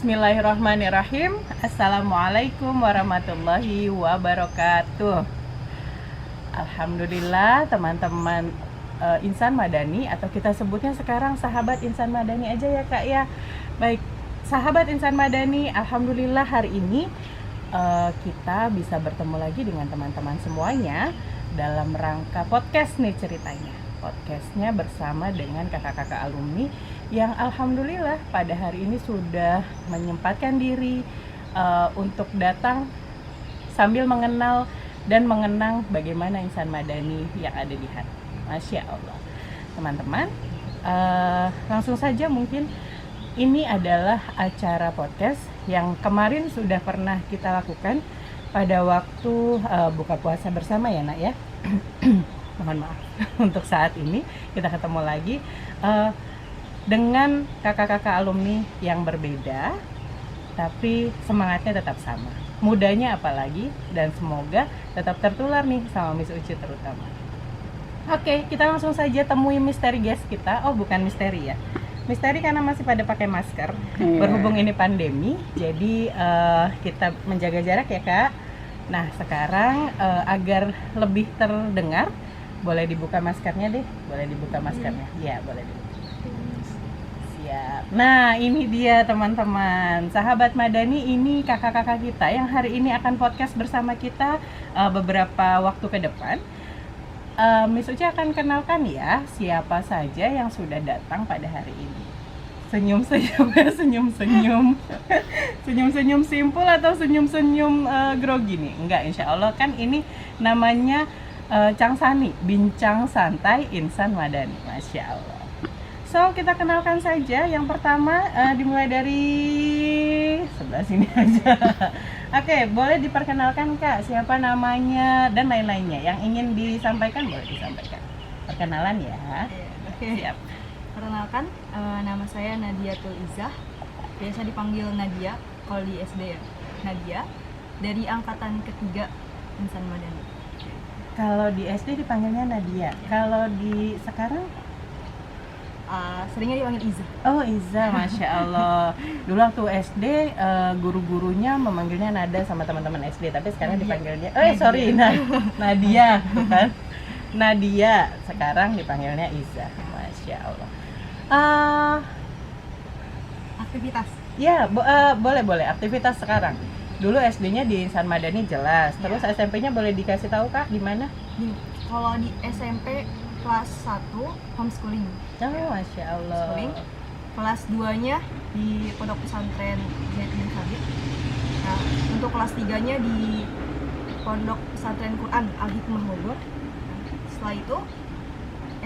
Bismillahirrahmanirrahim. Assalamualaikum warahmatullahi wabarakatuh. Alhamdulillah teman-teman Insan Madani, atau kita sebutnya sekarang sahabat Insan Madani aja ya Kak ya. Baik, sahabat Insan Madani, alhamdulillah hari ini kita bisa bertemu lagi dengan teman-teman semuanya dalam rangka podcast nih ceritanya. Podcastnya bersama dengan kakak-kakak alumni yang alhamdulillah pada hari ini sudah menyempatkan diri untuk datang sambil mengenal dan mengenang bagaimana Insan Madani yang ada di hati. Masya Allah. Teman-teman, langsung saja, mungkin ini adalah acara podcast yang kemarin sudah pernah kita lakukan pada waktu buka puasa bersama ya nak ya. Mohon maaf untuk saat ini kita ketemu lagi dengan kakak-kakak alumni yang berbeda, tapi semangatnya tetap sama, mudanya apalagi, dan semoga tetap tertular nih sama Miss Uci terutama. Oke, kita langsung saja temui misteri guest kita. Oh, bukan misteri ya, misteri karena masih pada pakai masker. Berhubung ini pandemi, jadi kita menjaga jarak ya Kak. Nah sekarang agar lebih terdengar, boleh dibuka maskernya deh, boleh dibuka maskernya. Ya, boleh dibuka. Siap. Nah, ini dia teman-teman, sahabat Madani, ini kakak-kakak kita yang hari ini akan podcast bersama kita beberapa waktu ke depan. Miss Uci akan kenalkan ya siapa saja yang sudah datang pada hari ini. Senyum-senyum ya, senyum-senyum. Senyum-senyum simpul atau senyum-senyum grogi nih? Enggak, insya Allah kan ini namanya Cang Sani, bincang santai Insan Madani. Masya Allah. So, kita kenalkan saja. Yang pertama dimulai dari sebelah sini aja. Oke, boleh diperkenalkan Kak, siapa namanya dan lain-lainnya. Yang ingin disampaikan boleh disampaikan. Perkenalan ya. Oke. Siap. Perkenalkan, nama saya Nadia Tulizah. Biasa dipanggil Nadia kalau di SD ya. Nadia, dari angkatan ketiga Insan Madani. Kalau di SD dipanggilnya Nadia. Kalau di sekarang Seringnya dipanggil Iza. oh Iza, Masya Allah. Dulu waktu SD guru-gurunya memanggilnya Nada sama teman-teman SD, tapi sekarang dipanggilnya Nadia, bukan Nadia. Sekarang dipanggilnya Iza. Masya Allah. Aktivitas. Ya, boleh aktivitas sekarang. Dulu SD-nya di Insan Madani jelas. Terus SMP-nya boleh dikasih tahu Kak di mana? Kalau di SMP kelas 1 homeschooling. Oh, Masya Allah. Homeschooling. Kelas 2-nya di Pondok Pesantren Zaid bin Khalid. Nah, untuk kelas 3-nya di Pondok Pesantren Quran Al Hikmah Bogor. Setelah itu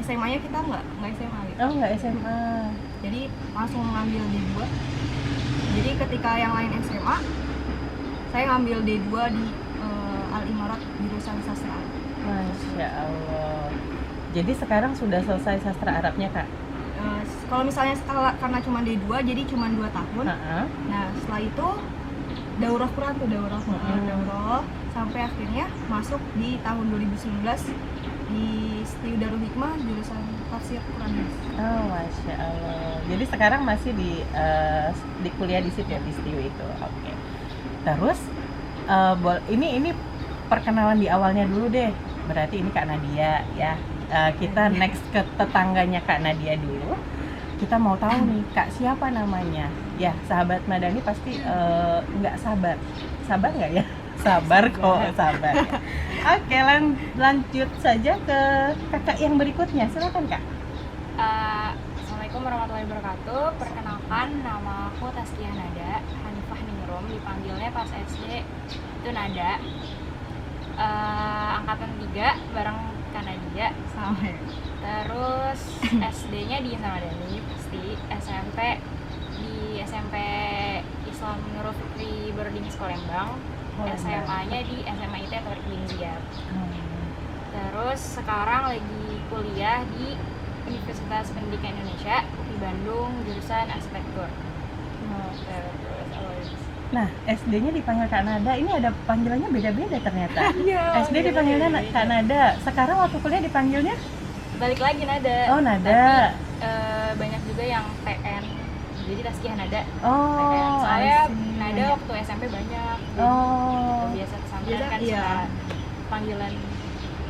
SMA-nya kita nggak SMA gitu. Oh, nggak SMA. Jadi langsung ngambil D2. Jadi ketika yang lain SMA, saya ngambil D2 di Al Imarat jurusan sastra. Masya Allah. Jadi sekarang sudah selesai sastra Arabnya Kak? Kalau misalnya karena cuma D2, jadi cuma 2 tahun. Nah setelah itu daurah Quran tuh, daurah sampai akhirnya masuk di tahun 2019 di Setiu Darul Hikmah jurusan tafsir Quran. Oh, Masya Allah. Jadi sekarang masih di kuliah di situ ya, di Setiu itu. Oke. Terus ini perkenalan di awalnya dulu deh. Berarti ini Kak Nadia ya. Kita next ke tetangganya Kak Nadia dulu. Kita mau tahu nih Kak siapa namanya. Ya, sahabat Madani pasti nggak sabar. Sabar nggak ya? Sabar kok, sabar. Oke, lanjut saja ke kakak yang berikutnya. Silakan Kak. Assalamualaikum warahmatullahi wabarakatuh. Perkenalkan, nama aku Tazkiyah Nada Hanifah Ningrum, dipanggilnya pas SD itu Nada. Angkatan 3 bareng Kak Nadia. Sama ya. Terus SD-nya di Insan Madani pasti, SMP di SMP Islam Nurul Fikri Boarding School Lembang. SMA-nya di SMA IT atau Ibn Ziyad. Terus sekarang lagi kuliah di Universitas Pendidikan Indonesia di Bandung, jurusan arsitektur. Nah, SD-nya dipanggil Kak Nada, ini ada panggilannya beda-beda ternyata. Iya, SD dipanggilnya Kak Nada, sekarang waktu kuliah dipanggilnya? Balik lagi Nada. Oh, Nada. Tapi banyak juga yang PN jadi Tazkiyah Nada. Oh, Soalnya I see. nada waktu SMP banyak. Oh, Biasa pesantren kan Iya. suka panggilan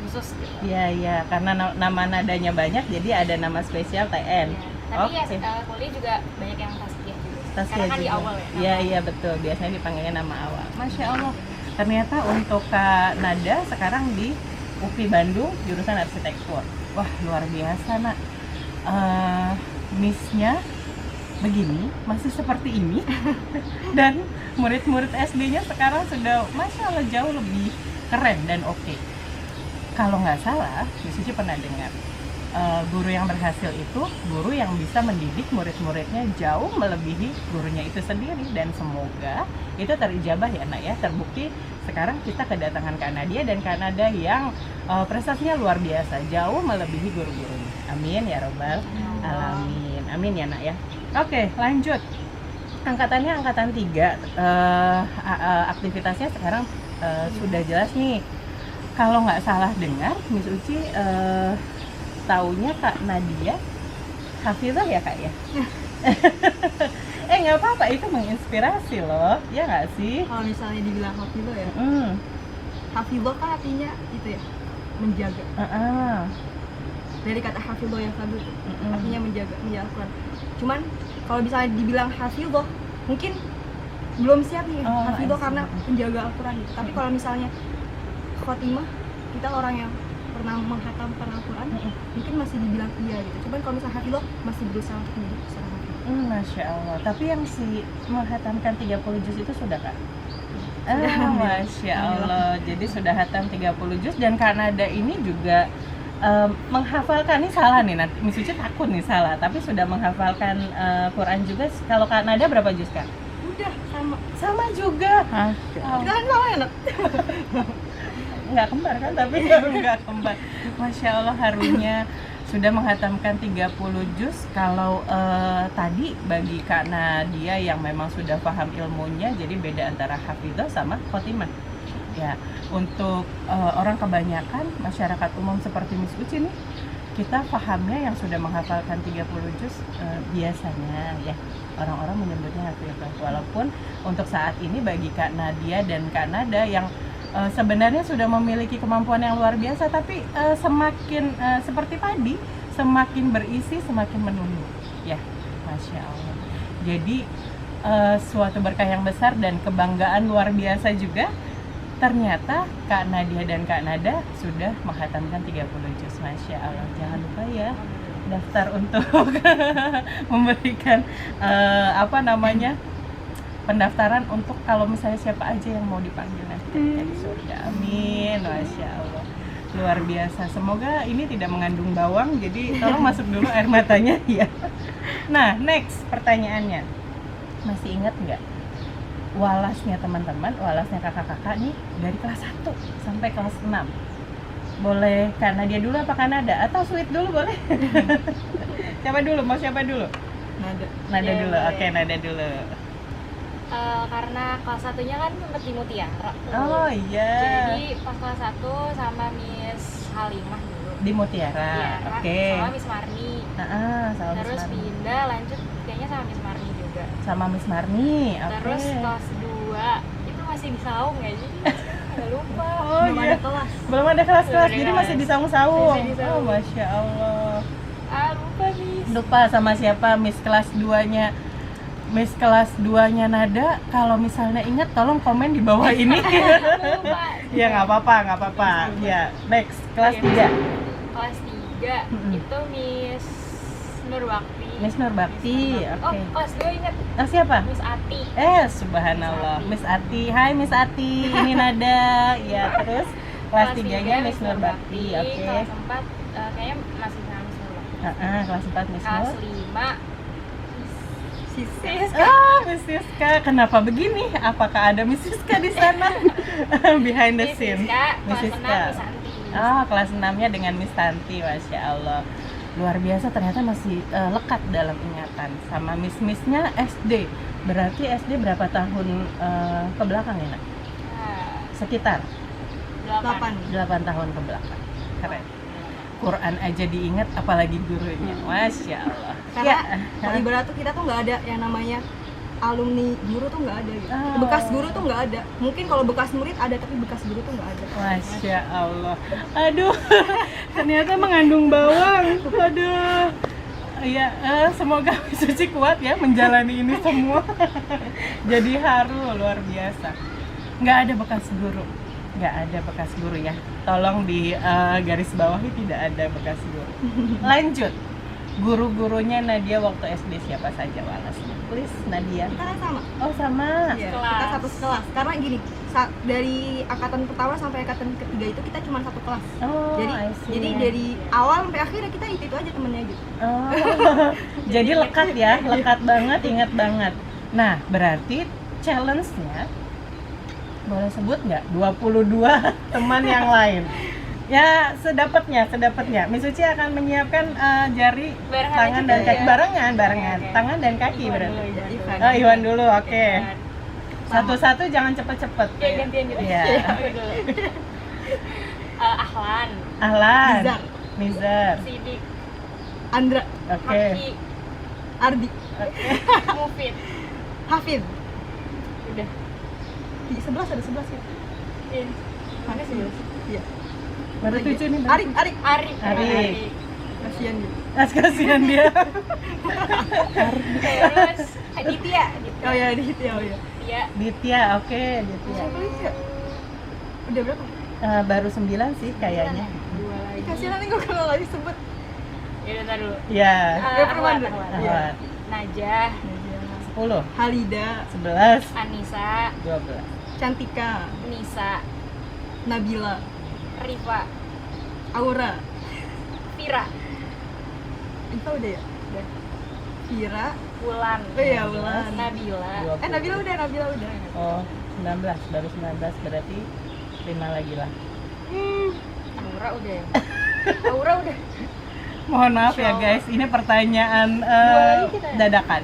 khusus gitu. iya, karena nama nadanya banyak, jadi ada nama spesial TN. Iya. Tapi ya Oke. kuliah juga banyak yang Tazkiyah juga. Tazkiyah Karena kan di juga. awal ya. Iya, iya betul. Biasanya dipanggilnya nama awal. Masya Allah. Ternyata untuk Kak Nada sekarang di UPI Bandung jurusan arsitektur. Wah, luar biasa, Nak. Miss-nya begini, masih seperti ini. Dan murid-murid SD-nya sekarang sudah Masya Allah jauh lebih keren dan oke. Kalau nggak salah, Miss Uci pernah dengar guru yang berhasil itu guru yang bisa mendidik murid-muridnya jauh melebihi gurunya itu sendiri, dan semoga itu terijabah ya Nak ya. Terbukti sekarang kita kedatangan Kak Nadia dan Kak Nada yang prestasinya luar biasa, jauh melebihi guru-gurunya. Amin ya robbal alamin. Amin ya Nak ya. Oke, lanjut. Angkatannya angkatan 3, aktivitasnya sekarang sudah jelas nih. Kalau nggak salah dengar, Miss Uci taunya Kak Nadia hafizah ya Kak ya? Nggak apa-apa, itu menginspirasi loh, ya nggak sih? Kalau misalnya dibilang hafidho ya, Mm. hafidho kan artinya itu ya, menjaga. Dari kata hafidho yang tadi tuh, artinya menjaga Al-Quran. Cuman kalau misalnya dibilang hafidho, mungkin belum siap nih Oh, hafidho I see. karena penjaga Al-Quran gitu. Tapi kalau misalnya khotimah, kita orang yang pernah menghatamkan Al-Quran, mungkin masih dibilang iya gitu. Cuman kalau misalnya hafidho, masih berusaha untuk menjadi seorang hafidho. Masya Allah. Tapi yang si menghatamkan 30 juz itu sudah Kak? Masya Allah. Jadi sudah hatam 30 juz, dan Kak Nada ini juga menghafalkan, ini salah nih nanti Miss Uci takut nih salah, tapi sudah menghafalkan Quran juga. Kalau Kak Nada berapa juz Kak? Udah sama. Sama juga. Kita kan sama ya, Nak? Nggak kembar kan, tapi nggak kembar. Masya Allah, harunya sudah menghatamkan 30 juz. Kalau tadi bagi Kak Nadia yang memang sudah paham ilmunya, jadi beda antara hafizah sama khotimah. Ya, untuk orang kebanyakan masyarakat umum seperti Miss Uci nih, kita pahamnya yang sudah menghafalkan 30 juz biasanya ya orang-orang menyebutnya hafizah. Walaupun untuk saat ini bagi Kak Nadia dan Kak Nada yang sebenarnya sudah memiliki kemampuan yang luar biasa, tapi semakin seperti tadi, semakin berisi semakin menunduk ya. Masya Allah. Jadi suatu berkah yang besar dan kebanggaan luar biasa juga. Ternyata Kak Nadia dan Kak Nada sudah menghatamkan 30 juz. Masya Allah. Jangan lupa ya daftar untuk memberikan pendaftaran untuk kalau misalnya siapa aja yang mau dipanggil nanti ketika di surga. Amin. Masya Allah. Luar biasa. Semoga ini tidak mengandung bawang, jadi tolong masuk dulu air matanya ya. Nah, next pertanyaannya. Masih ingat nggak walasnya teman-teman, walasnya kakak-kakak nih dari kelas 1 sampai kelas 6? Boleh Kak Nadia dulu apa Kak Nada? Atau Sweet dulu boleh? Siapa dulu? Mau siapa dulu? Nada. Nada Ya, dulu. boleh. Oke, Nada dulu. Karena kelas 1-nya kan sempat di Mutiara. Oh iya. Jadi pas kelas 1 sama Miss Halimah dulu. Di Mutiara. Oke. Sama Miss Marni. Sama Miss Terus Marni. pindah lanjut kayaknya sama Miss Marni juga. Sama Miss Marni. Oke. Terus kelas 2 itu masih di Saung ya, jadi nggak lupa. Oh Belum iya. ada kelas. Belum ada kelas-kelas, Belum ada jadi kelas. masih di saung-saung. Masih di Oh, saung. Masya Allah. Lupa Miss. Lupa sama siapa Miss kelas 2-nya. Miss kelas 2-nya Nada, kalau misalnya ingat tolong komen di bawah ini. Lupa. Ya nggak apa-apa. Ya, next kelas Oke. 3. Kelas 3 itu Miss Nurbakti. Miss Nurbakti, Oh, oke. kelas 2 ingat Siapa? Miss Ati. Subhanallah. Miss Miss Ati. Hai Miss Ati, ini Nada. Ya, terus kelas 3-nya Miss Nurbakti. Oke. Kelas 4 kayaknya masih sama Miss Nurbakti. Kelas 4 Miss Kelas Nur. 5 Siska. Miss Siska. Kenapa begini? Apakah ada Miss Siska di sana? Behind the Miss scene. Siska, Miss kelas 6 Siska. Miss Santi. Kelas 6-nya dengan Miss Tanti. Masya Allah. Luar biasa, ternyata masih lekat dalam ingatan. Sama Miss-Missnya SD. Berarti SD berapa tahun ke belakang ya, Nak? Nah, Sekitar 8. 8 tahun ke belakang. Keren. Quran aja diingat, apalagi gurunya. Masya Allah. Karena kalau ibarat tuh kita tuh nggak ada yang namanya alumni guru tuh nggak ada gitu. Bekas guru tuh nggak ada. Mungkin kalau bekas murid ada, tapi bekas guru tuh nggak ada. Masya Allah. Aduh, ternyata mengandung bawang. Aduh. Ya, semoga Suci kuat ya menjalani ini semua. Jadi haru luar biasa. Nggak ada bekas guru, nggak ada bekas guru ya. Tolong di garis bawahi tidak ada bekas guru. Lanjut, guru-gurunya Nadia waktu SD siapa saja Walas? Please Nadia. Kita kan sama. Oh sama. Iya, kita Kelas. satu kelas. Karena gini, dari angkatan pertama sampai angkatan ketiga itu kita cuma satu kelas. Oh, Jadi I see. jadi dari awal sampai akhirnya kita itu aja temennya gitu. Oh, jadi lekat ya, lekat banget, ingat banget. Nah, berarti challenge-nya boleh sebut nggak 22 teman yang lain? Ya, sedapatnya. Miss Suci akan menyiapkan jari, Barengan tangan juga dan kaki ya? barengan, Oke. tangan dan kaki Iwan berarti. dulu, Iwan Ivan. dulu. Oh, Iwan dulu, oke. Iwan. Satu-satu jangan cepet-cepet. Ya gantian gitu. Iya. Aku dulu. Ahlan, Ahlan, Nizar. Nizar, Sidik, Andra, oke. Haki, Ardi, Mufid. Hafid. Udah. Di 11 ada 11 ya. Ini. Mana sih? Iya. Baru 7 nih. Arik. Arik. Arik. Kasihan gitu. Kasihan dia. Terus Aditya. Oh ya, di itu ya. Oh ya. Iya. Ditya, oke, Ditya. Siapa lagi ya? Udah berapa? Baru 9 sih kayaknya. Dua lagi. Ih, kasihan nih gue kalau lagi sebut. Ya udah ntar dulu. Ya, Gak perlu Ahwan, ada. Ahwan. Iya. Ahwan. Najah, 10, Halida, 11, Anissa, 12. Cantika, Nisa, Nabila, Rifa, Aura. Vira, Itu udah ya? Udah. Vira. Wulan, Oh iya, Wulan. Nabila, 20. Nabila udah. Oh, 19, baru 19 berarti 5 lagi lah. Aura udah ya? Aura udah. Mohon maaf ya Insya Allah. guys, ini pertanyaan lagi kita ya? dadakan.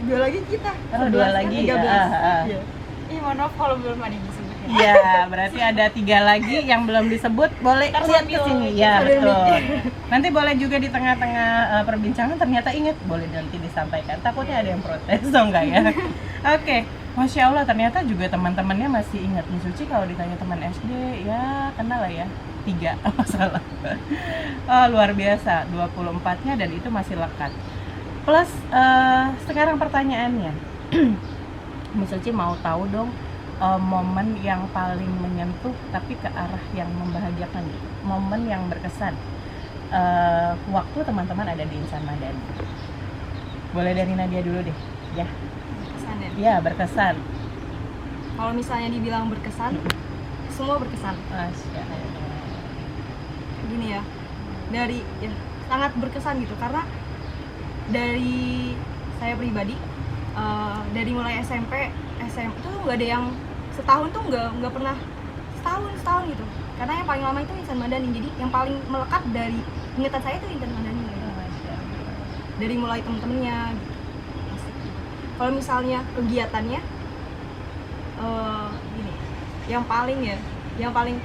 2 lagi kita. Oh, 2 11 kan, lagi. 13. Ah. Iya. Ih, mohon maaf kalau belum ada yang disebut ya. Iya, berarti ada 3 lagi yang belum disebut. Boleh Ntar lihat ke sambil sini. mikir, Ya, sambil betul. mikir. Nanti boleh juga di tengah-tengah perbincangan ternyata ingat, boleh nanti disampaikan. Takutnya ada yang protes, dong enggak ya? Oke, Masya Allah ternyata juga teman-temannya masih ingat. Miss Suci kalau ditanya teman SD, ya kenal lah ya. 3 masalah. Oh, luar biasa, 24-nya dan itu masih lekat. Plus sekarang pertanyaannya, Miss Suci mau tahu dong momen yang paling menyentuh tapi ke arah yang membahagiakan, momen yang berkesan waktu teman-teman ada di Insan Madani. Boleh dari Nadia dulu deh, ya. Berkesan ya. Ya, berkesan. Kalau misalnya dibilang berkesan, semua berkesan. Masya Allah. Gini ya, dari ya sangat berkesan gitu karena dari saya pribadi dari mulai SMP SMA tuh nggak ada yang setahun tuh nggak pernah setahun gitu, karena yang paling lama itu Insan Madani, jadi yang paling melekat dari ingatan saya itu Insan Madani gitu. Masya Allah. Dari mulai temen-temennya gitu. Asik. Kalau misalnya kegiatannya gini, yang paling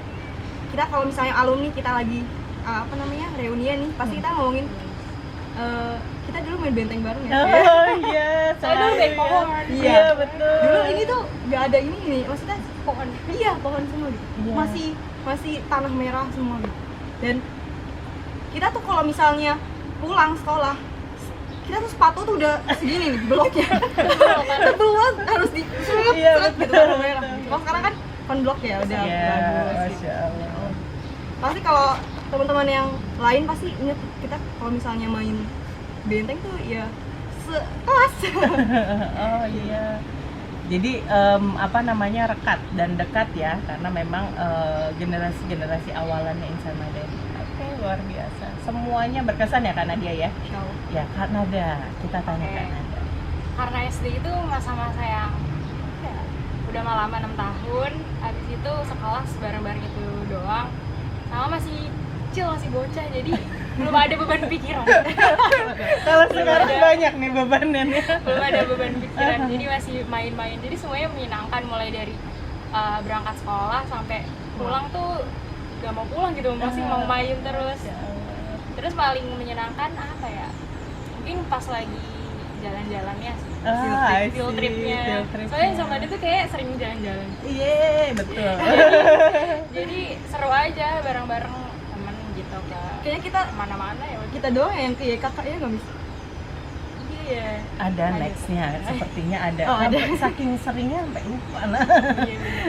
kita kalau misalnya alumni kita lagi reunian nih, pasti kita ngomongin kita dulu main benteng bareng ya. Oh iya, Saya dulu selalu baik ya. pohon. Iya, betul. Dulu ini tuh nggak ada ini maksudnya Pohon. iya pohon semua gitu. Iya. Masih tanah merah semua gitu. Dan kita tuh kalau misalnya pulang sekolah, kita tuh sepatu tuh udah segini nih bloknya. Tebel banget, harus di Iya, seret gitu betul, warna merah. betul. Kalau sekarang kan blok ya udah Iya, bagus gitu. Masya Allah. Pasti kalau teman-teman yang lain pasti inget kita kalau misalnya main benteng tuh ya sekelas. Oh iya. Jadi rekat dan dekat ya, karena memang generasi-generasi awalannya Insan Madani. Oke, luar biasa. Semuanya berkesan ya Kak Nadia ya? Insyaallah. Ya Kak Nada, kita tanya Oke. Kak Nada. Karena SD itu masa-masa yang ya, udah mah lama 6 tahun, habis itu sekelas bareng-bareng itu doang, sama masih kecil, masih bocah, jadi belum ada beban pikiran. Kalau sekarang ada. banyak nih bebannya nih. Belum ada beban pikiran, jadi masih main-main, jadi semuanya menyenangkan, mulai dari berangkat sekolah sampai pulang tuh gak mau pulang gitu, masih mau main terus. Ya Allah. Terus paling menyenangkan apa ya, mungkin pas lagi jalan-jalannya sih, I field see, tripnya. field tripnya. Soalnya sama dia tuh kayak sering jalan-jalan, Iya, betul. jadi seru aja bareng-bareng temen gitu Kayaknya kita mana-mana ya. kita doang yang kayak kakaknya nggak bisa. Iya. Ada Lanjut. nextnya, sepertinya ada. Oh, ada. Sampai saking seringnya sampai lupa. Nah. Iya bener.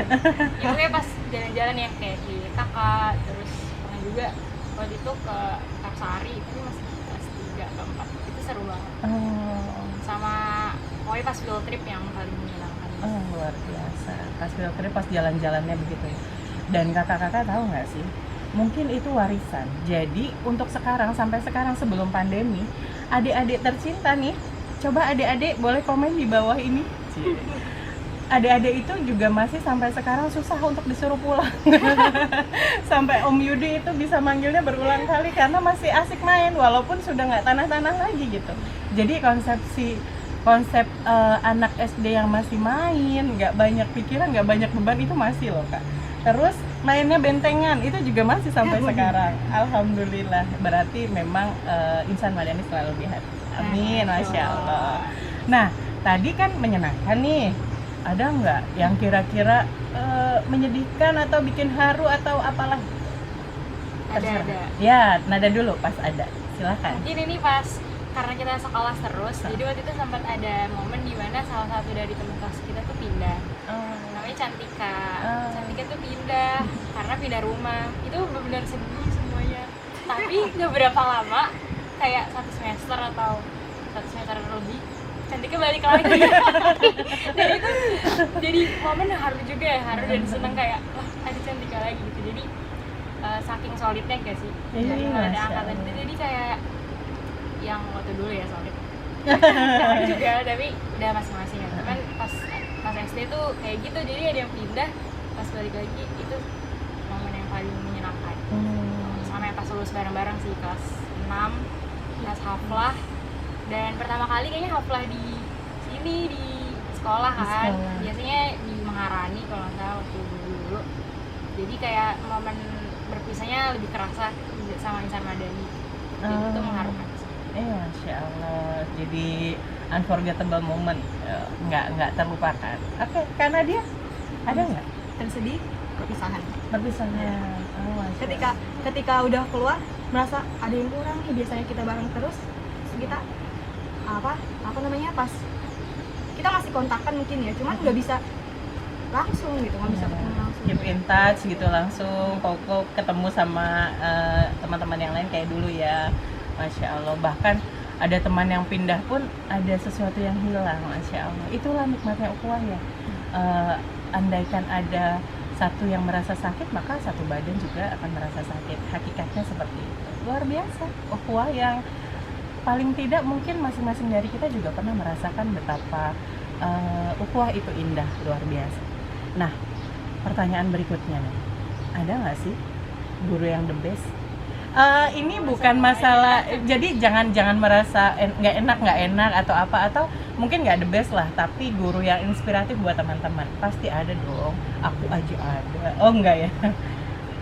Ya pokoknya pas jalan-jalan ya kayak di kakak, terus pernah juga waktu itu ke Kapsari, itu masih kelas 3 ke 4, itu seru banget. Oh, Sama pokoknya pas field trip yang paling menyenangkan. oh, luar biasa. Pas field trip, pas jalan-jalannya begitu ya. Dan kakak-kakak tahu nggak sih? Mungkin itu warisan. Jadi untuk sekarang, sampai sekarang sebelum pandemi, adik-adik tercinta nih, coba adik-adik boleh komen di bawah ini. Adik-adik itu juga masih sampai sekarang susah untuk disuruh pulang. Sampai Om Yudi itu bisa manggilnya berulang kali karena masih asik main walaupun sudah nggak tanah-tanah lagi gitu. Jadi konsep anak SD yang masih main, nggak banyak pikiran, nggak banyak beban itu masih loh Kak. Terus mainnya bentengan itu juga masih sampai sekarang. Alhamdulillah. Berarti memang Insan Madani selalu lebih happy. Amin, masya Allah. Nah, tadi kan menyenangkan nih. Ada nggak yang kira-kira menyedihkan atau bikin haru atau apalah? Terserah. Ada. Ya, nada dulu pas ada. Silakan. Mungkin ini pas karena kita sekolah terus, jadi waktu itu sempat ada momen di mana salah satu dari teman kelas kita tuh pindah. Namanya Cantika. Cantika tuh pindah karena pindah rumah. Itu benar-benar sedih semuanya. Tapi nggak berapa lama, kayak 1 semester atau 1 semester lebih, Cantika balik lagi. Dan itu jadi momen haru juga ya, haru dan seneng kayak wah ada Cantika lagi gitu. Jadi saking solidnya gak sih? Iya, Dari Masya ada angkatan Allah. itu jadi kayak yang waktu dulu ya solid. Sekarang juga tapi udah masing-masing ya. Cuman pas SD tuh kayak gitu, jadi ada yang pindah, pas balik lagi itu momen yang paling menyenangkan. Sama yang pas lulus bareng-bareng sih, kelas 6 kelas haflah, dan pertama kali kayaknya haflah di sini di sekolah kan. sekolah. Biasanya di Maharani kalau nggak salah waktu dulu. Jadi kayak momen berpisahnya lebih kerasa sama Insan Madani. Jadi itu mengharukan. Masya Allah. Jadi unforgettable moment, nggak terlupakan. Oke, karena dia ada nggak Tersedih perpisahan. perpisahannya? Oh, Masya Ketika Allah. ketika udah keluar merasa ada yang kurang nih, biasanya kita bareng terus kita apa namanya, pas kita masih kontakan mungkin ya, cuman nggak bisa langsung gitu, nggak bisa ketemu langsung. Keep in touch gitu langsung, kok ketemu sama teman-teman yang lain kayak dulu ya. Masya Allah. Bahkan ada teman yang pindah pun ada sesuatu yang hilang. Masya Allah. Itulah nikmatnya ukhuwah ya. Andaikan ada satu yang merasa sakit, maka satu badan juga akan merasa sakit. Hakikatnya seperti itu. Luar biasa. Ukhuwah yang paling tidak mungkin masing-masing dari kita juga pernah merasakan betapa ukhuwah itu indah, luar biasa. Nah, pertanyaan berikutnya nih, ada nggak sih guru yang the best? Ini bukan masalah, jadi jangan merasa nggak enak atau apa, atau mungkin nggak the best lah, tapi guru yang inspiratif buat teman-teman pasti ada dong. Aku aja ada. Oh enggak ya?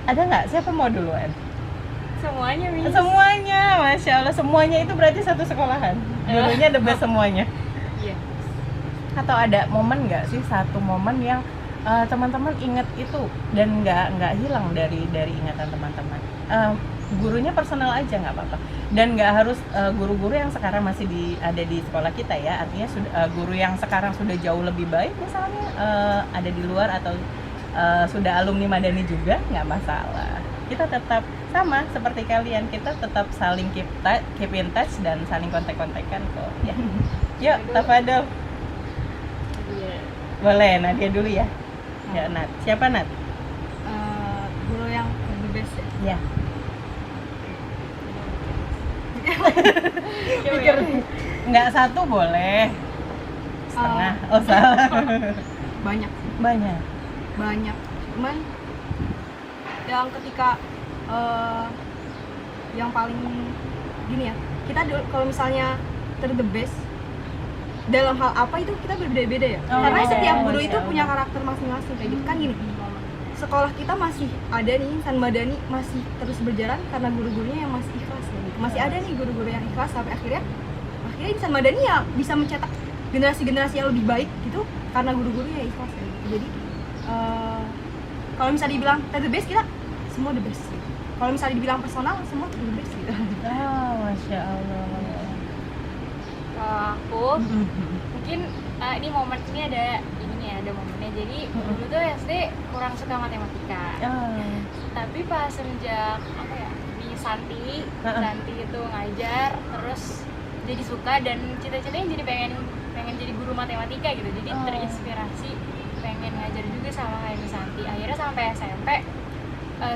Ada nggak? Siapa mau duluan? Semuanya Miss. Semuanya, masya Allah, semuanya itu berarti satu sekolahan. Gurunya the best semuanya. Iya. Atau ada momen nggak sih, satu momen yang teman-teman ingat itu dan nggak hilang dari ingatan teman-teman? Gurunya personal aja nggak apa-apa, dan nggak harus guru-guru yang sekarang masih ada di sekolah kita ya. Artinya guru yang sekarang sudah jauh lebih baik misalnya ada di luar, atau sudah alumni Madani juga, nggak masalah. Kita tetap sama seperti kalian, kita tetap saling keep in touch dan saling kontak-kontakan kok ya. Yuk, tafadhol. Iya. Boleh, Nadia dulu ya. Ya, Nat. Siapa Nat? Guru yang the best ya. Ya. Pikir. Nggak satu boleh. Setengah. Oh, salah. Banyak Banyak. cuman yang ketika yang paling gini ya, kita kalau misalnya the best dalam hal apa itu kita berbeda-beda ya. Oh, Karena setiap guru Masya itu Allah. punya karakter masing-masing kayak gitu kan. Gini, sekolah kita masih ada nih Insan Madani masih terus berjalan karena guru-gurunya yang masih ikhlas ya, gitu. Masih ada nih guru-guru yang ikhlas sampai akhirnya Insan Madani ya bisa mencetak generasi-generasi yang lebih baik gitu karena guru-gurunya yang ikhlas ya, gitu. Jadi kalau misalnya dibilang the best, kita semua the best. Kalau misalnya dibilang personal, semua the best gitu. Masya Allah. Kalau aku mungkin ini momen ini ada momennya. Jadi dulu tuh SD kurang suka matematika. Tapi pas semenjak di Santi itu ngajar, terus jadi suka dan cita-citanya jadi pengen jadi guru matematika gitu. Jadi terinspirasi pengen ngajar juga sama kayak Miss Santi. Akhirnya sampai SMP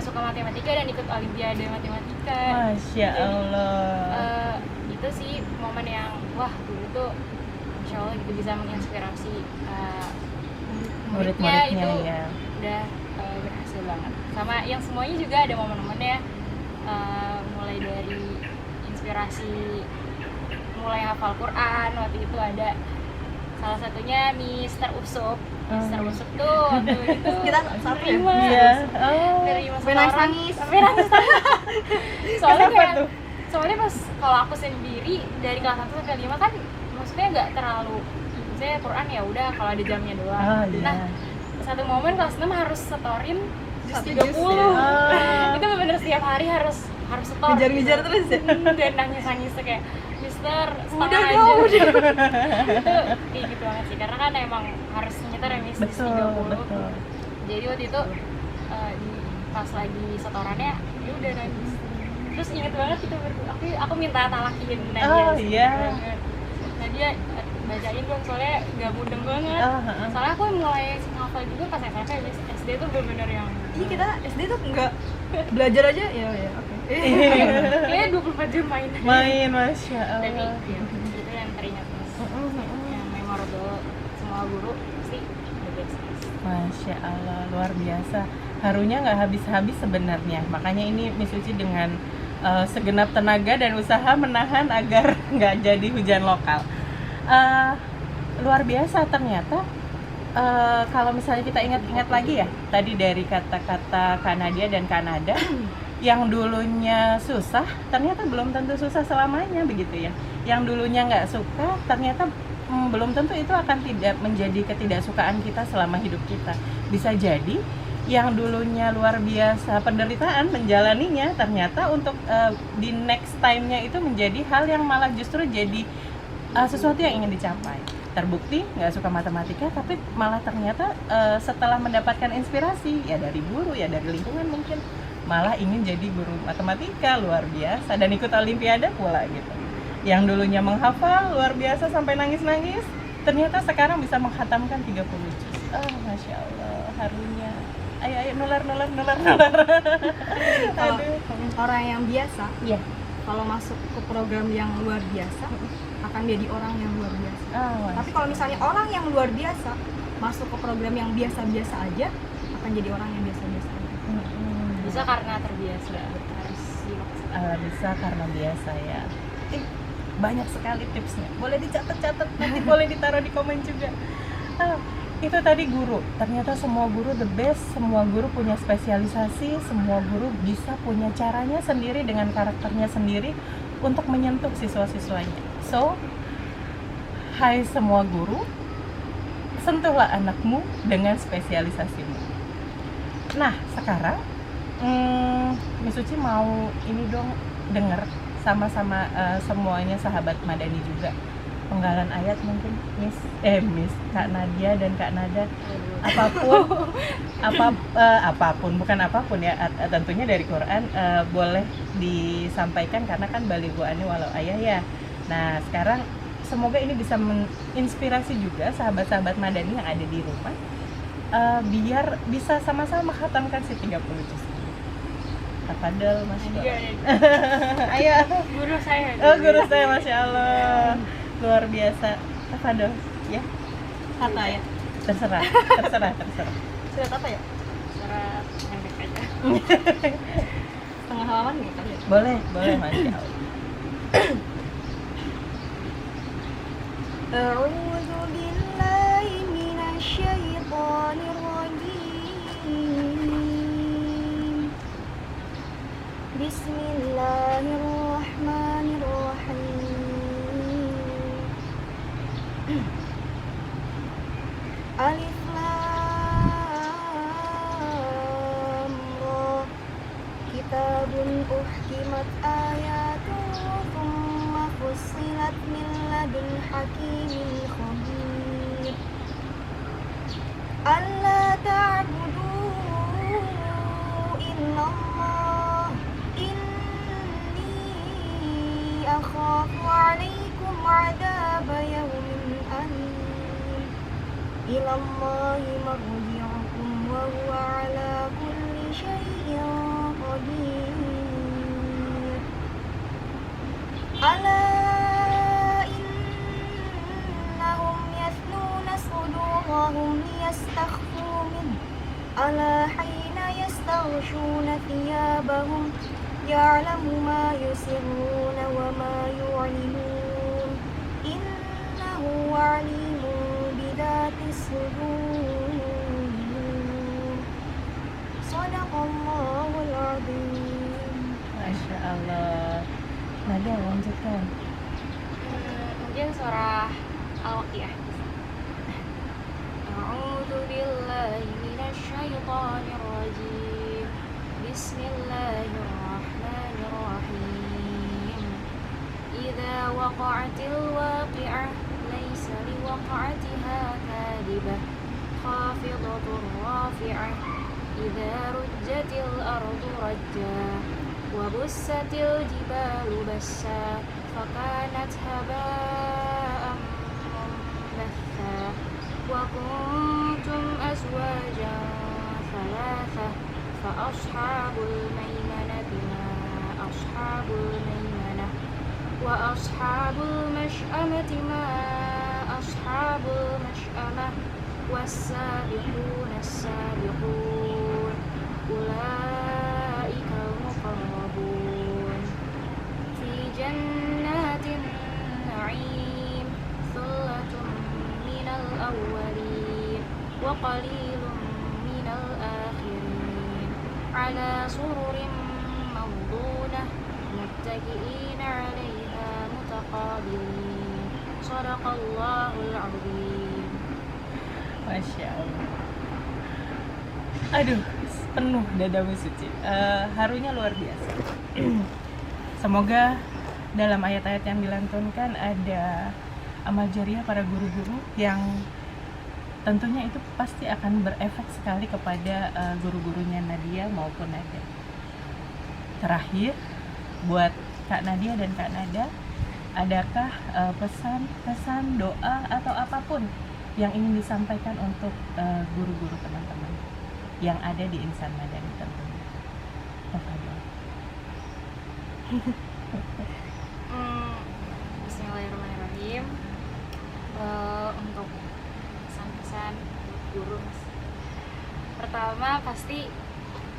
suka matematika dan ikut olimpiade matematika. Masya Allah. Itu sih momen yang wah dulu tuh Masya Allah gitu bisa menginspirasi muridnya itu ya. Udah berhasil banget. Sama yang semuanya juga ada momen-momennya, mulai dari inspirasi mulai hafal Quran. Waktu itu ada salah satunya Mr. Usup. Mr. Usup tuh waktu itu Kita satu terima sampai nangis. Soalnya pas kalau aku sendiri dari kelas 1 sampai 5 kan maksudnya nggak terlalu, maksudnya Quran ya udah kalau ada jamnya doang. Nah satu momen kelas 6 harus setorin 130 itu bener setiap hari harus setor ngejar terus ya. Dan nangis kayak Mister udah aja itu kayak gitu banget sih karena kan emang harus nyetor ya Miss 30. Jadi waktu itu pas lagi setorannya ya udah nangis. Terus inget banget kita berdua, aku minta talakin Nadia. Nah dia bacain dong soalnya gak mudeng banget. Soalnya aku mulai hafal juga pas SMP. SD tuh bener-bener yang iya, kita SD tuh enggak belajar aja ya oke. Kayaknya 24 jam main Masya Allah. Tapi ya, itu yang teringat mas. Yang memorable, semua guru pasti the best. Masya Allah, luar biasa. Harunya nggak habis-habis sebenarnya. Makanya ini Miss Uci dengan segenap tenaga dan usaha menahan agar nggak jadi hujan lokal. Luar biasa ternyata. Kalau misalnya kita ingat-ingat lagi ya, tadi dari kata-kata Kak Nadia dan Kak Nada, yang dulunya susah, ternyata belum tentu susah selamanya begitu ya. Yang dulunya nggak suka, ternyata belum tentu itu akan tidak menjadi ketidaksukaan kita selama hidup kita. Bisa jadi yang dulunya luar biasa penderitaan menjalaninya, ternyata untuk di next time-nya itu menjadi hal yang malah justru jadi sesuatu yang ingin dicapai. Terbukti nggak suka matematika, tapi malah ternyata setelah mendapatkan inspirasi ya dari guru, ya dari lingkungan mungkin, malah ingin jadi guru matematika luar biasa dan ikut olimpiade pula gitu. Yang dulunya menghafal luar biasa sampai nangis-nangis, ternyata sekarang bisa menghatamkan 30 juz. Masya Allah, harunya. Ayo nular. Kalau orang yang biasa, iya, kalau masuk ke program yang luar biasa akan jadi orang yang luar biasa. Tapi kalau misalnya orang yang luar biasa masuk ke program yang biasa-biasa aja akan jadi orang yang biasa-biasa aja. Bisa karena terbiasa, harus bisa karena biasa ya. Banyak sekali tipsnya, boleh dicatat-catat, nanti boleh ditaruh di komen juga. Itu tadi guru, ternyata semua guru the best, semua guru punya spesialisasi, semua guru bisa punya caranya sendiri dengan karakternya sendiri untuk menyentuh siswa-siswanya. So, hai semua guru, sentuhlah anakmu dengan spesialisasimu. Nah, sekarang Miss Uci mau ini dong denger sama-sama semuanya sahabat Madani juga. Penggalan ayat mungkin Miss Kak Nadia dan Kak Nada, apapun bukan apapun ya, tentunya dari Quran boleh disampaikan karena kan balighu'ani walau ayah ya. Nah sekarang semoga ini bisa menginspirasi juga sahabat-sahabat Madani yang ada di rumah, biar bisa sama-sama menghatamkan si 30 juz. Tafadhol Mas. Ayo. Guru saya. Guru saya, Masya Allah. Luar biasa. Tafadhol ya. Kata ya. Terserah. Surat apa ya? Surat pendek aja. Setengah halaman nggak kali ya? Boleh, Masya Allah. A'udzu billahi minasyaitonir rajim. Bismillahirrahmanirrahim. Alif Lam Ra. Kitabun uhkimat ayatuhu thumma fussilat min ladun hakimin khabir. Alla ta'budu illallah inni akhafu 'alaikum 'adaba yawmin alim. Ilallahi marji'ukum wa huwa 'ala kulli syai'in qadir. Ala innahum yathnuna sudurahum liyastakhfu min ala hina yastaghshuna thiyabahum ya'lamu ma yusirruna wa ma yu'linun innahu 'alimun bidatis sudur. Shadaqallahul 'azim. Masya Allah. Nada lanjutkan. Mungkin surah Al-Waqiah. A'udzu billahi minasy syaithanir rajim. Bismillahirrahmanirrahim. Idza waqa'atil waqi'ah laysa liwaqa'atiha kadhibah khafidatur rafi'ah. Idza rujjatil ardu rajja wa bussatil jibalu bassa fakanat haba'an munbatha wa kuntum azwajan thalatha fa ashabul maimanati ma ashabul maimanah wa ashabul mash'amati ma ashabul mash'amah was-sabiquna as-sabiqun ulaikal muqarrabun fi jannatin na'im thullatun minal awwalin wa qalilun minal akhirin ala sururin mawdunah muttaki'ina 'alaiha mutaqabilin. Shadaqallahul 'azim. Masya Allah. Aduh, penuh dadamu suci. Harunya luar biasa. Semoga dalam ayat-ayat yang dilantunkan ada amal jariah para guru-guru yang tentunya itu pasti akan berefek sekali kepada guru-gurunya Nadia maupun Nada. Terakhir, buat Kak Nadia dan Kak Nada, adakah pesan-pesan, doa atau apapun yang ingin disampaikan untuk guru-guru teman-teman yang ada di Insan Madani tentunya? Bismillahirrahmanirrahim. Untuk pesan-pesan guru, pertama pasti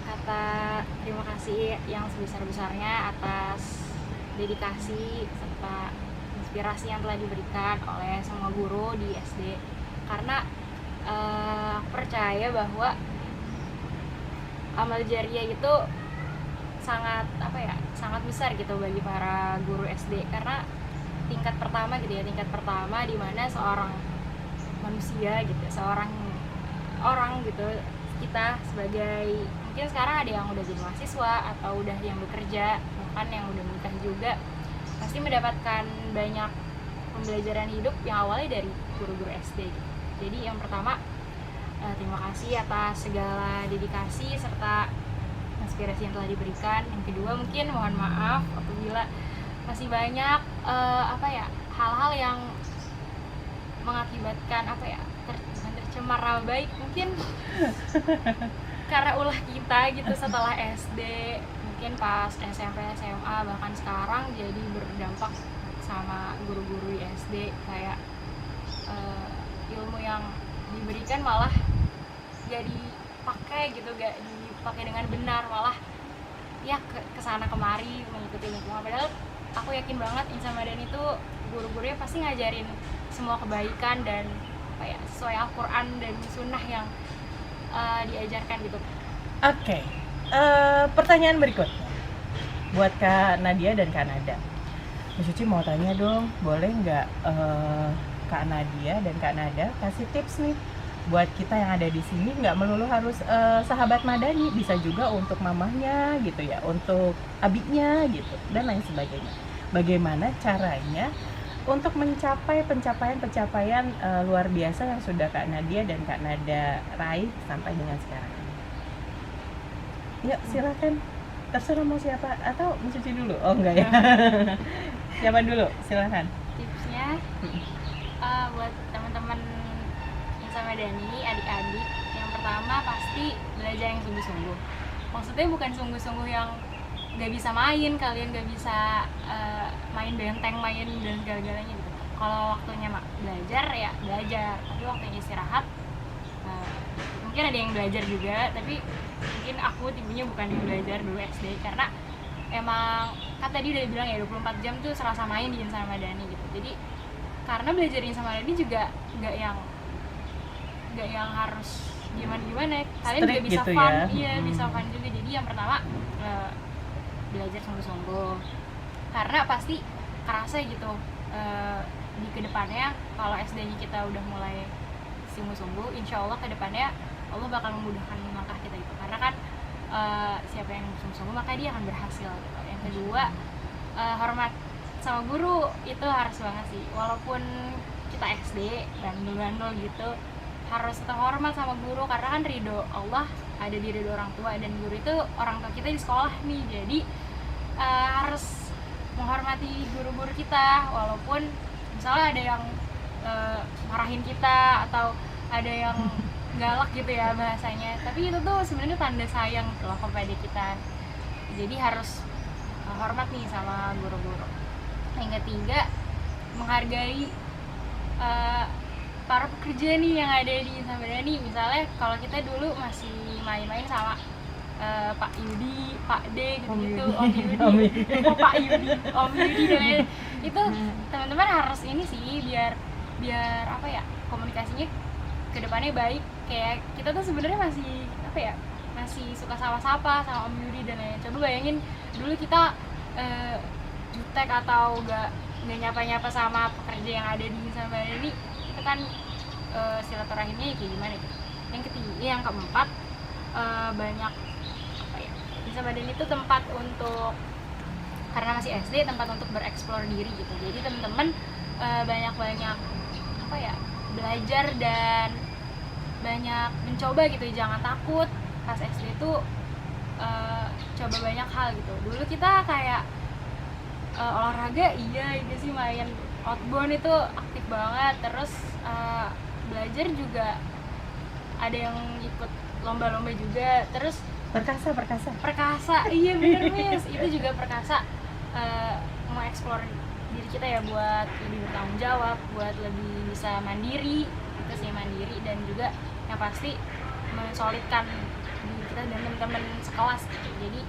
kata terima kasih yang sebesar-besarnya atas dedikasi serta inspirasi yang telah diberikan oleh semua guru di SD, karena percaya bahwa amal jariah itu sangat sangat besar gitu bagi para guru SD, karena tingkat pertama di mana seorang manusia gitu, seorang orang gitu, kita sebagai, mungkin sekarang ada yang udah jadi mahasiswa atau udah yang bekerja, bahkan yang udah menikah juga, pasti mendapatkan banyak pembelajaran hidup yang awalnya dari guru-guru SD gitu. Jadi yang pertama, terima kasih atas segala dedikasi serta inspirasi yang telah diberikan. Yang kedua, mungkin mohon maaf apabila masih banyak hal-hal yang mengakibatkan tercemar nama baik, mungkin karena ulah kita gitu setelah SD, mungkin pas SMP, SMA, bahkan sekarang jadi berdampak sama guru-guru di SD, kayak ilmu yang diberikan malah gak dipakai gitu, gak dipakai dengan benar, malah ya kesana kemari mengikuti lingkungan. Padahal aku yakin banget Insan Madani itu guru-gurunya pasti ngajarin semua kebaikan dan sesuai Al-Quran dan Sunnah yang diajarkan gitu. Oke. Pertanyaan berikutnya, buat Kak Nadia dan Kak Nada. Mbak Suci mau tanya dong, boleh nggak Kak Nadia dan Kak Nada kasih tips nih buat kita yang ada di sini, nggak melulu harus sahabat Madani, bisa juga untuk mamahnya gitu ya, untuk abiknya gitu dan lain sebagainya. Bagaimana caranya untuk mencapai pencapaian luar biasa yang sudah Kak Nadia dan Kak Nada raih sampai dengan sekarang ini? Yuk silakan, terserah mau siapa, atau Mbak Suci dulu? Oh enggak ya. Siapa dulu? Silakan. Tipsnya buat teman-teman Insan Madani, adik-adik, yang pertama pasti belajar yang sungguh-sungguh. Maksudnya bukan sungguh-sungguh yang nggak bisa main, kalian nggak bisa main benteng, main dan segala-galanya gitu. Kalau waktunya belajar ya belajar, tapi waktunya istirahat mungkin ada yang belajar juga, tapi mungkin aku tipenya bukan yang belajar dulu SD, karena emang kan tadi udah bilang ya 24 jam tuh serasa main di Insan Madani gitu. Jadi karena belajar di Insan Madani juga nggak yang harus gimana kalian strict juga bisa gitu fun ya? Iya bisa fun juga. Jadi yang pertama belajar sungguh-sungguh, karena pasti kerasa gitu di kedepannya kalau SD-nya kita udah mulai sungguh-sungguh, insya Allah kedepannya Allah bakal memudahkan langkah kita itu, karena kan siapa yang sungguh-sungguh maka dia akan berhasil gitu. Yang kedua, hormat sama guru itu harus banget sih, walaupun kita SD bandel-bandel gitu harus tetap hormat sama guru, karena kan ridho Allah ada di ridho orang tua, dan guru itu orang tua kita di sekolah nih. Jadi harus menghormati guru-guru kita, walaupun misalnya ada yang marahin kita atau ada yang galak gitu ya bahasanya, tapi itu tuh sebenarnya tanda sayang loh kepada kita. Jadi harus hormat nih sama guru-guru. Yang ketiga, menghargai para pekerja nih yang ada di Insan Madani. Misalnya kalau kita dulu masih main-main sama Pak Yudi, Pak D gitu-gitu, Om Yudi, Pak Yudi, Om Yudi dan lain-lain. Itu teman-teman harus ini sih, biar apa ya, komunikasinya kedepannya baik. Kayak kita tuh sebenarnya masih apa ya, masih suka sapa-sapa sama Om Yudi dan lain-lain. Coba bayangin dulu kita jutek atau gak nyapa-nyapa sama pekerja yang ada di Insan Madani, itu kan silaturahimnya kayak gimana gitu. Yang keempat, banyak apa ya, Insan Madani itu tempat untuk, karena masih SD, tempat untuk bereksplor diri gitu. Jadi teman-teman banyak-banyak apa ya, belajar dan banyak mencoba gitu. Jangan takut pas SD itu coba banyak hal gitu. Dulu kita kayak olahraga iya sih, main outbound itu aktif banget. Terus belajar juga ada yang ikut lomba-lomba juga. Terus perkasa iya bener Miss, itu juga perkasa mau explore diri kita ya, buat lebih bertanggung jawab, buat lebih bisa mandiri, itu sih mandiri, dan juga yang pasti mensolidkan diri kita dan teman-teman sekelas gitu. Jadi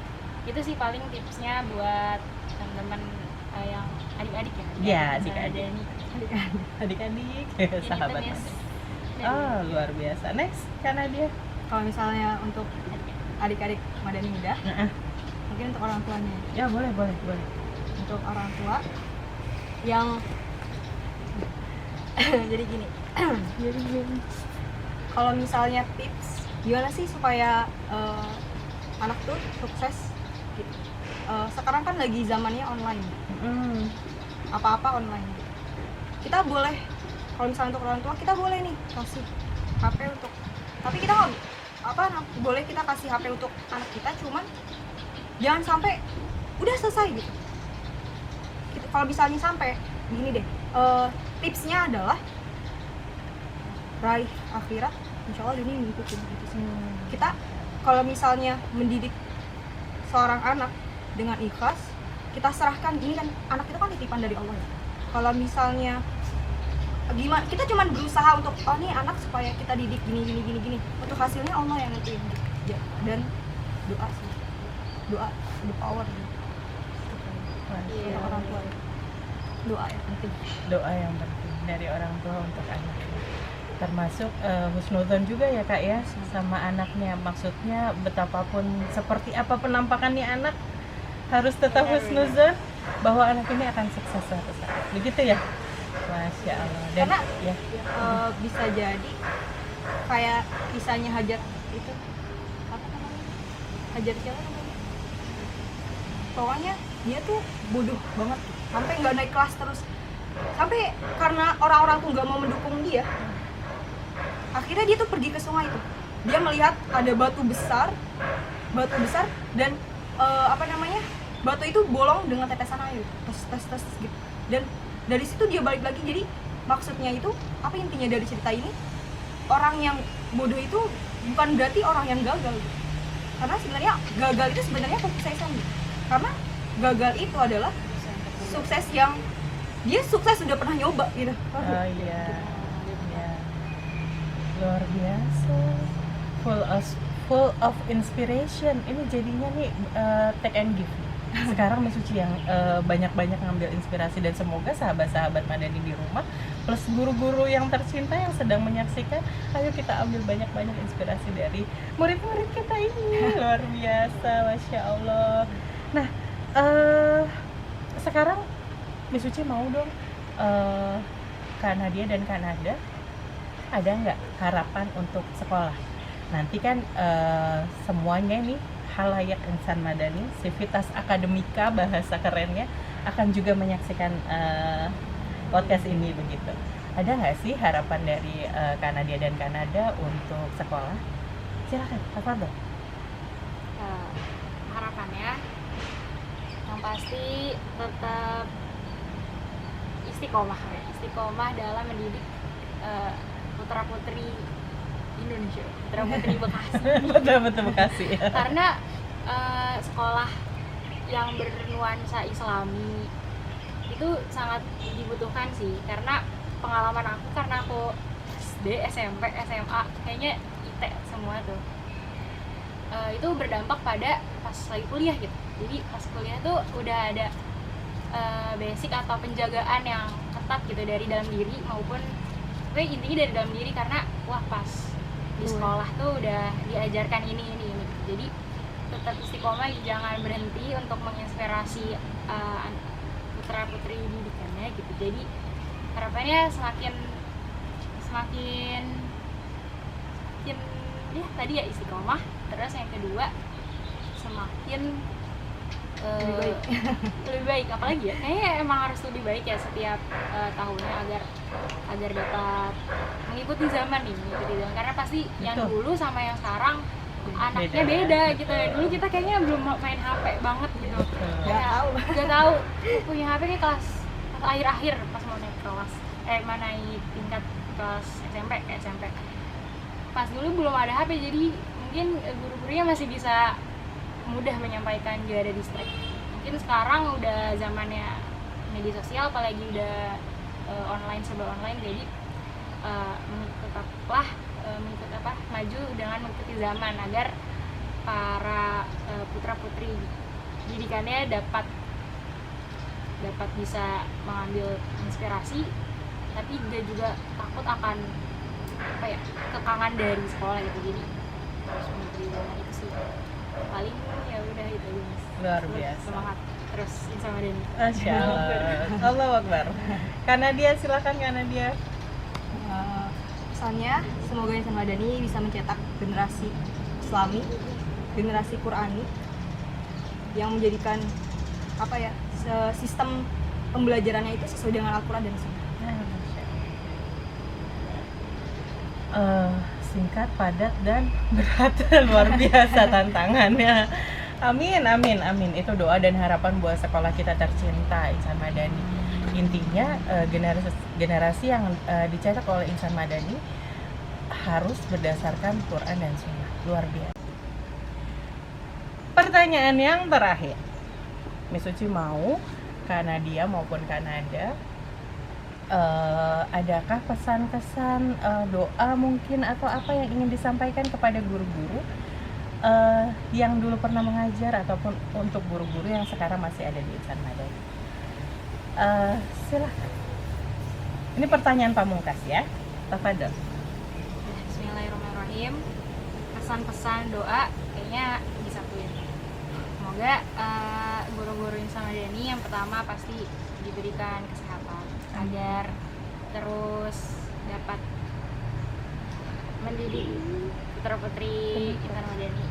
itu sih paling tipsnya buat teman-teman yang adik-adik ya. Iya, adik-adik sahabat. Oh, luar biasa. Next, karena dia Kalau misalnya untuk adik-adik Madani muda, mungkin untuk orang tuanya. ya boleh. Untuk orang tua yang jadi gini, kalau misalnya tips gimana sih supaya anak tuh sukses gitu. Sekarang kan lagi zamannya online, apa-apa online. Kita boleh, kalau misalnya untuk orang tua kita boleh nih kasih HP untuk, tapi kita nggak boleh kita kasih HP untuk anak kita, cuman jangan sampai udah selesai gitu. Kalau misalnya sampai gini deh, tipsnya adalah raih akhirat, insya Allah ini ngikutin gitu sih. Kita kalau misalnya mendidik seorang anak dengan ikhlas, kita serahkan, ini kan anak itu kan titipan dari Allah ya. Kalau misalnya gimana, kita cuma berusaha untuk nih anak supaya kita didik gini, untuk hasilnya Allah yang nentuin gitu. Dan doa sih, doa the power gitu. Orang tua ya. Doa yang penting dari orang tua untuk anaknya, termasuk husnudzon juga ya Kak ya sama anaknya. Maksudnya betapapun seperti apa penampakannya anak, harus tetap Benar, husnuzon bahwa anak ini akan sukses suatu saat. Begitu ya? Masya Allah. Dan Karena ya, bisa jadi kayak kisahnya Hajar itu, apa namanya, Hajar siapa namanya, pokoknya dia tuh bodoh banget sampai nggak naik kelas terus, sampai karena orang-orang tuh nggak mau mendukung dia, akhirnya dia tuh pergi ke sungai itu. Dia melihat ada batu besar dan apa namanya, batu itu bolong dengan tetesan air, tes gitu. Dan dari situ dia balik lagi. Jadi maksudnya itu apa, intinya dari cerita ini, orang yang bodoh itu bukan berarti orang yang gagal gitu. Karena sebenarnya gagal itu sebenarnya kesuksesan gitu. Karena gagal itu adalah sukses yang dia sukses sudah pernah nyoba gitu. oh iya, ya. Luar biasa. Full of inspiration. Ini jadinya nih take and give. Sekarang Miss Suci yang banyak-banyak ngambil inspirasi, dan semoga sahabat-sahabat Madani di rumah plus guru-guru yang tercinta yang sedang menyaksikan, ayo kita ambil banyak-banyak inspirasi dari murid-murid kita ini. Luar biasa, Masya Allah. Nah, sekarang Miss Suci mau dong, Kak Nadia dan Kak Nada, ada nggak harapan untuk sekolah? Nanti kan semuanya nih halayak insan madani, Civitas Akademika bahasa kerennya, akan juga menyaksikan podcast ini begitu. Ada nggak sih harapan dari Kak Nadia dan Kak Nada untuk sekolah? Silakan, tafadhol. Harapannya yang pasti tetap istiqomah dalam mendidik putra-putri Indonesia, putra-putri Bekasi. Betul Bekasi. Karena sekolah yang bernuansa Islami itu sangat dibutuhkan sih, karena pengalaman aku, karena aku SD, SMP, SMA, kayaknya IT semua tuh, itu berdampak pada pas lagi kuliah gitu. Jadi pas kuliah tuh udah ada basic atau penjagaan yang ketat gitu dari dalam diri maupun intinya dari dalam diri, karena wah pas di sekolah tuh udah diajarkan ini. Jadi tetap istiqomah, jangan berhenti untuk menginspirasi putra-putri didikannya gitu. Jadi harapannya semakin ya tadi ya istiqomah, terus yang kedua semakin lebih baik, apalagi ya kayaknya emang harus lebih baik ya setiap tahunnya agar dapat mengikuti zaman karena pasti yang Betul. dulu sama yang sekarang anaknya beda gitu ya. Dulu kita kayaknya belum main HP banget gitu, nggak tahu punya HP kayak kelas akhir pas mau naik kelas naik tingkat kelas SMP. Pas dulu belum ada HP, jadi mungkin guru-gurunya masih bisa mudah menyampaikan, gak ada distract. Mungkin sekarang udah zamannya media sosial, apalagi udah serba online, jadi tetaplah maju dengan mengikuti zaman agar para putra-putri didikannya dapat bisa mengambil inspirasi, tapi dia juga takut akan kekangan dari sekolah gitu. Jadi harus mengikuti zaman itu sih. Paling ya udah itu Mas. Luar biasa. Semangat terus Insan Madani. Masya Allah. Allahu Akbar. Kak Nadia, silakan Kak Nadia. Pesannya semoga Insan Madani bisa mencetak generasi Islami, generasi Qurani yang menjadikan sistem pembelajarannya itu sesuai dengan Al-Quran dan Sunnah. Singkat, padat, dan berat. Luar biasa tantangannya. Amin. Itu doa dan harapan buat sekolah kita tercinta Insan Madani. Intinya generasi yang dicetak oleh Insan Madani harus berdasarkan Quran dan Sunnah. Luar biasa. Pertanyaan yang terakhir, Miss Suci mau Kak Nadia maupun Kak Nada, adakah pesan-kesan, doa mungkin atau apa yang ingin disampaikan kepada guru-guru yang dulu pernah mengajar ataupun untuk guru-guru yang sekarang masih ada di Insan Madani? Silahkan. Ini pertanyaan pamungkas ya. Tafadhol. Bismillahirrahmanirrahim. Pesan-pesan doa kayaknya disatuin. Semoga guru-guru Insan Madani yang pertama pasti diberikan kesehatan agar terus dapat mendidik putra-putri Insan Madani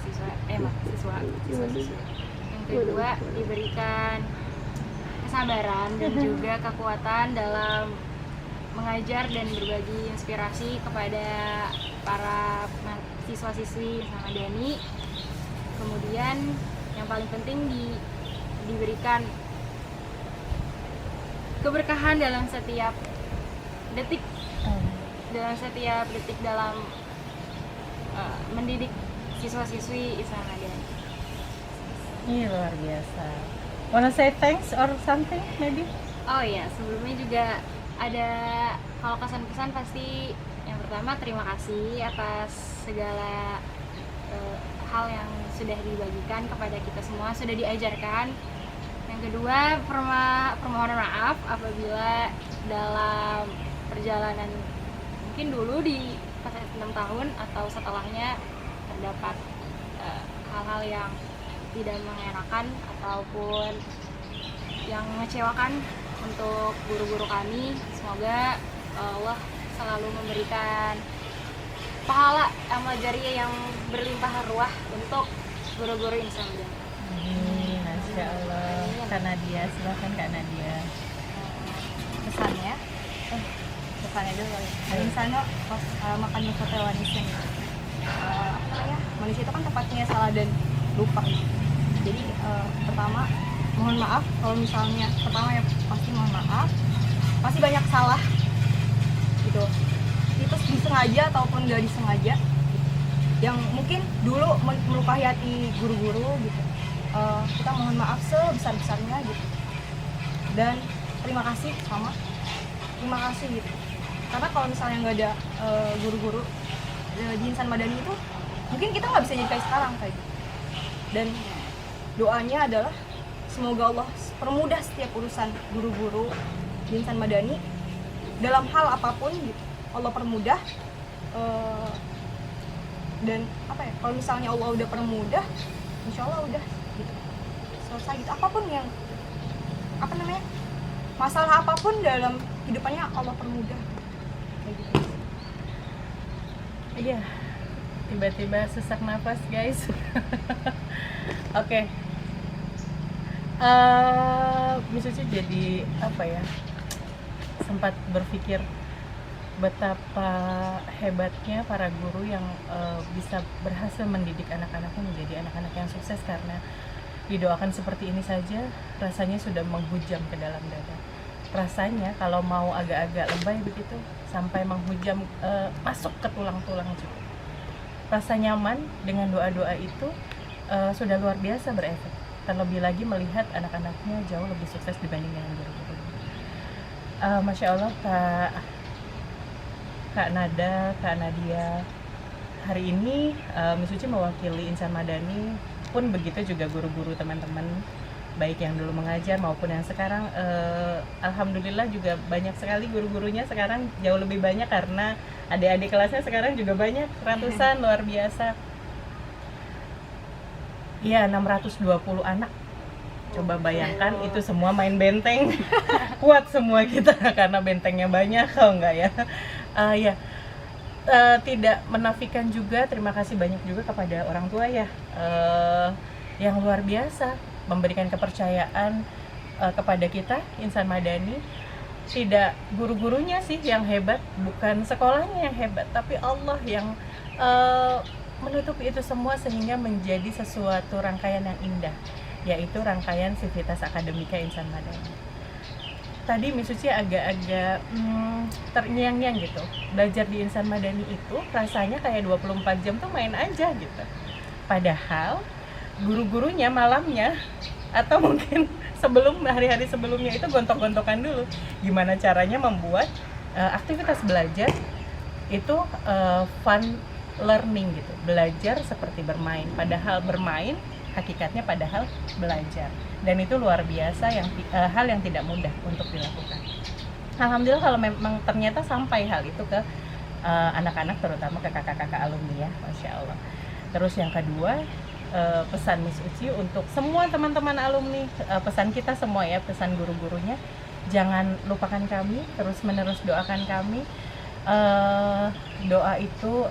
siswa-siswi. Yang kedua diberikan kesabaran dan juga kekuatan dalam mengajar dan berbagi inspirasi kepada para siswa-siswi Insan Madani. Kemudian yang paling penting diberikan keberkahan dalam setiap detik dalam mendidik siswa-siswi Insan Madani. Ini luar biasa. Wanna say thanks or something maybe? Oh iya, sebelumnya juga ada, kalau kesan-pesan pasti yang pertama terima kasih atas segala hal yang sudah dibagikan kepada kita semua, sudah diajarkan. Yang kedua, permohonan maaf apabila dalam perjalanan mungkin dulu di pas 6 tahun atau setelahnya terdapat hal-hal yang tidak mengenakan ataupun yang mengecewakan untuk guru-guru kami. Semoga Allah selalu memberikan pahala amal jariah yang berlimpah ruah untuk guru-guru Insan Madani. Masya Allah. Kak Nadia, silahkan Kak Nadia. Pesannya pesannya dulu kali. Misalnya pas makan di hotel Wanisen manusia itu kan tempatnya salah dan lupa gitu. Jadi pertama mohon maaf kalau misalnya pertama ya pasti mohon maaf, pasti banyak salah gitu, itu disengaja ataupun nggak disengaja yang mungkin dulu melukai hati guru-guru gitu. Kita mohon maaf sebesar-besarnya gitu, dan terima kasih gitu, karena kalau misalnya nggak ada guru-guru di Insan Madani itu mungkin kita nggak bisa jadi kayak sekarang kayak gitu. Dan doanya adalah semoga Allah permudah setiap urusan guru-guru di Insan Madani dalam hal apapun gitu. Allah permudah, dan apa ya, kalau misalnya Allah udah permudah, insya Allah udah gitu, selesai gitu. Apapun yang masalah apapun dalam hidupannya Allah permudah kayak gitu. Iya, tiba-tiba sesak nafas guys. Oke. Miss Uci jadi apa ya, sempat berpikir betapa hebatnya para guru yang bisa berhasil mendidik anak-anaknya menjadi anak-anak yang sukses, karena didoakan seperti ini saja rasanya sudah menghujam ke dalam dada. Rasanya kalau mau agak-agak lebay begitu sampai menghujam, masuk ke tulang-tulang juga. Rasa nyaman dengan doa-doa itu sudah luar biasa berefek. Terlebih lagi melihat anak-anaknya jauh lebih sukses dibanding dengan guru-guru. Masya Allah Kak Nada, Kak Nadia, hari ini Miss Uci mewakili Insan Madani, pun begitu juga guru-guru teman-teman, baik yang dulu mengajar maupun yang sekarang. Alhamdulillah juga banyak sekali guru-gurunya sekarang, jauh lebih banyak karena adik-adik kelasnya sekarang juga banyak, ratusan, luar biasa. Iya, 620 anak. Coba bayangkan itu semua main benteng. Kuat semua kita karena bentengnya banyak, kalau enggak ya. Tidak menafikan juga, terima kasih banyak juga kepada orang tua ya, yang luar biasa memberikan kepercayaan kepada kita Insan Madani. Tidak guru-gurunya sih yang hebat, bukan sekolahnya yang hebat, tapi Allah yang menutupi itu semua sehingga menjadi sesuatu rangkaian yang indah, yaitu rangkaian Sivitas Akademika Insan Madani. Tadi Miss Uci agak-agak terngiang-ngiang gitu. Belajar di Insan Madani itu rasanya kayak 24 jam tuh main aja gitu. Padahal guru-gurunya malamnya atau mungkin hari-hari sebelumnya itu gontok-gontokan dulu gimana caranya membuat aktivitas belajar itu fun learning gitu. Belajar seperti bermain, padahal bermain hakikatnya padahal belajar. Dan itu luar biasa, hal yang tidak mudah untuk dilakukan. Alhamdulillah kalau memang ternyata sampai hal itu ke anak-anak, terutama ke kakak-kakak alumni ya, Masya Allah. Terus yang kedua, pesan Miss Uci untuk semua teman-teman alumni, pesan kita semua ya, pesan guru-gurunya, jangan lupakan kami, terus-menerus doakan kami. Doa itu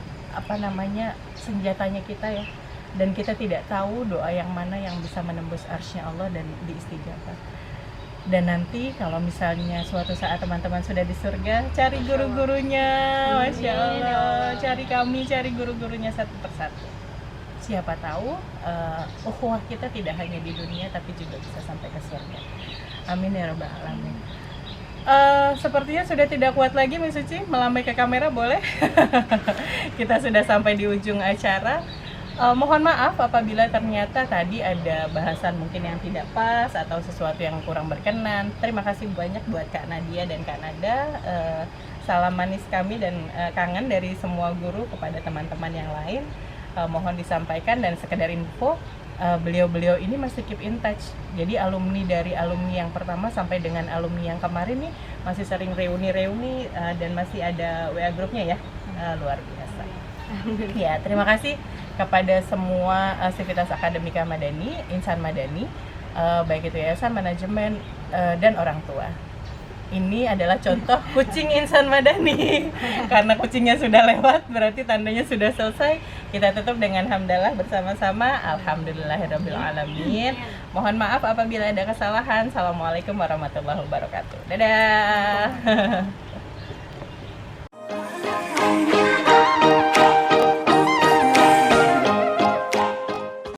senjatanya kita ya, dan kita tidak tahu doa yang mana yang bisa menembus arsy Allah dan diistijabah. Dan nanti kalau misalnya suatu saat teman-teman sudah di surga, cari guru-gurunya, Masya Allah, cari kami, cari guru-gurunya satu persatu. Siapa tahu ukhuwah kita tidak hanya di dunia tapi juga bisa sampai ke surga. Amin ya rabbal alamin. Sepertinya sudah tidak kuat lagi Miss Uci, melambai ke kamera boleh? Kita sudah sampai di ujung acara. Mohon maaf apabila ternyata tadi ada bahasan mungkin yang tidak pas atau sesuatu yang kurang berkenan. Terima kasih banyak buat Kak Nadia dan Kak Nada. Salam manis kami dan kangen dari semua guru kepada teman-teman yang lain. Mohon disampaikan, dan sekedar info, beliau-beliau ini masih keep in touch. Jadi alumni dari alumni yang pertama sampai dengan alumni yang kemarin nih masih sering reuni-reuni, dan masih ada WA grupnya ya. Luar biasa. Ya, terima kasih kepada semua Sivitas Akademika Madani, Insan Madani, baik itu yayasan, manajemen, dan orang tua. Ini adalah contoh kucing Insan Madani. Karena kucingnya sudah lewat, berarti tandanya sudah selesai. Kita tutup dengan hamdalah bersama-sama. Alhamdulillahirabbil alamin. Mohon maaf apabila ada kesalahan. Assalamualaikum warahmatullahi wabarakatuh. Dadah.